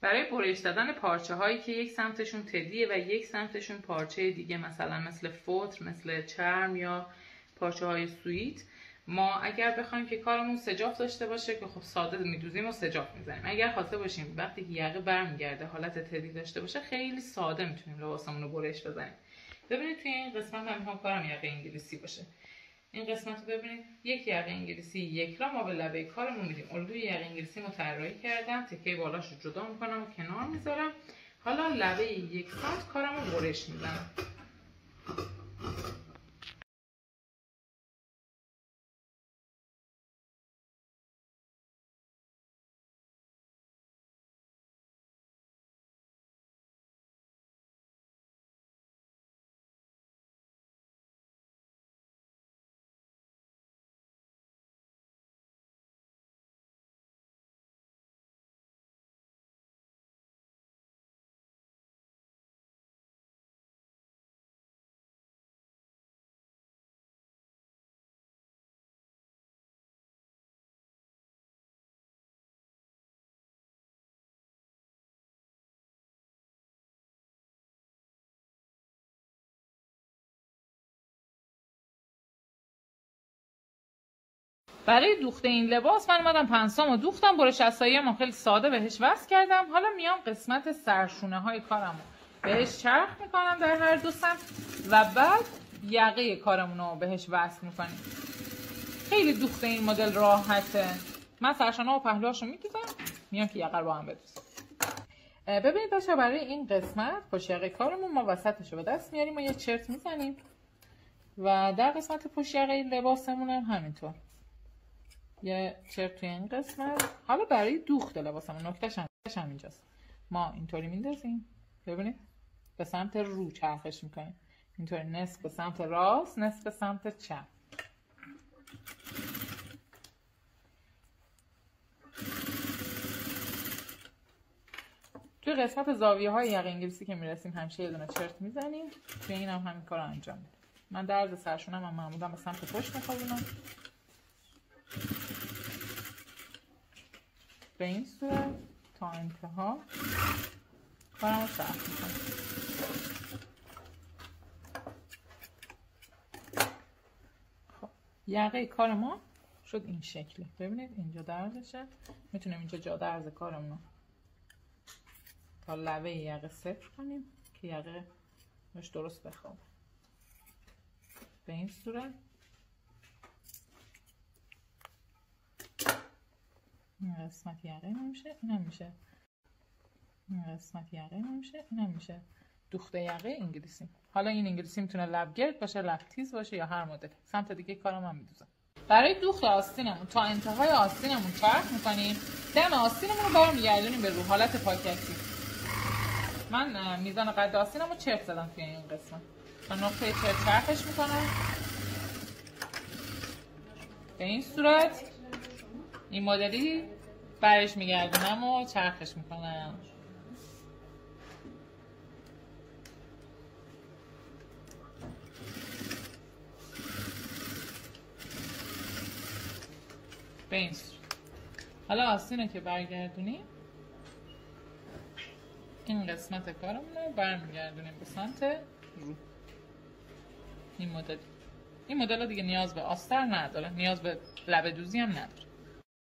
برای برش دادن پارچه هایی که یک سمتشون تدیه و یک سمتشون پارچه دیگه مثلا مثل فوتر، مثل چرم یا پارچه های سویت، ما اگر بخوایم که کارمون سجاف داشته باشه که خب ساده میدوزیم و سجاف میزنیم. اگر خواسته باشیم وقتی که یقه برمیگرده حالت تدی داشته باشه خیلی ساده میتونیم لباسمون رو برش بزنیم. ببینید توی این قسمت من میخوام کارم یقه انگلیسی باشه. این قسمت رو ببینید، یک یقه انگلیسی یک را ما به لبه کارمون میدیم. الگوی یقه انگلیسی رو طراحی کردم، تکه بالاش رو جدا میکنم و کنار میذارم. حالا لبه یک سانت کارم رو برش میزنم. برای دوخته این لباس من اومدم پنسامو دوختم، برش عصایی‌مو خیلی ساده بهش وصل کردم. حالا میام قسمت سرشونه های کارمو بهش چرخ میکنم در هر دو سمت و بعد یقه کارمونو بهش وصل میکنیم. خیلی دوخته این مدل راحته. من سرشونه و پهلوهاشو میدوزم، میام که یقه رو با هم بدوزم. ببینید بچه‌ها، برای این قسمت پشت یقه کارمون ما وسطشو به دست میاریم و یه چرت میزنیم و در قسمت پشت یقه لباسمون هم همینطور یه چرت توی این قسمت. حالا برای دوخت لباسمون نکتهش هم اینجاست. ما اینطوری میندازیم، ببینید به سمت رو چرخش میکنیم، اینطوری نصف به سمت راست نصف به سمت چپ. توی قسمت زاویه های یقه انگلیسی که میرسیم همیشه یه دونه چرت میزنیم. توی این هم همین کار رو انجام میدیم. من درز سرشونم هم معمولا به سمت پشت میخوابونم. به این صورت تا انتها کارم رو سخت میکنم. خب یقه کار ما شد این شکلی. ببینید اینجا درزشه، میتونیم اینجا جا درز کارمون رو تا لبه یقه صفر کنیم که یقه باش درست بخوابه. به این صورت این قسمت یقه نمیشه، این هم میشه. این قسمت یقه نمیشه، این هم میشه دوخته یقه انگلیسی. حالا این انگلیسی میتونه لبگرد باشه، لب تیز باشه یا هر مدل. سمت دیگه کارم هم میدوزم. برای دوخت آستینمون تا انتهای آستینمون چرخ میکنیم، دم آستینمون رو برمیگردونیم به رو حالت پاکتی. من میزان قد آستینمو چرت زدم توی این قسمت. تا نقطه چرت چرخش میکنم. به این صورت این مدلی برش میگردونم و چرخش میکنم. به این صورت. حالا آستین رو که برگردونیم این قسمت کارمون رو برمیگردونیم به سمت رو. این مدل ها دیگه نیاز به آستر نداره، نیاز به لبه دوزی هم نداره.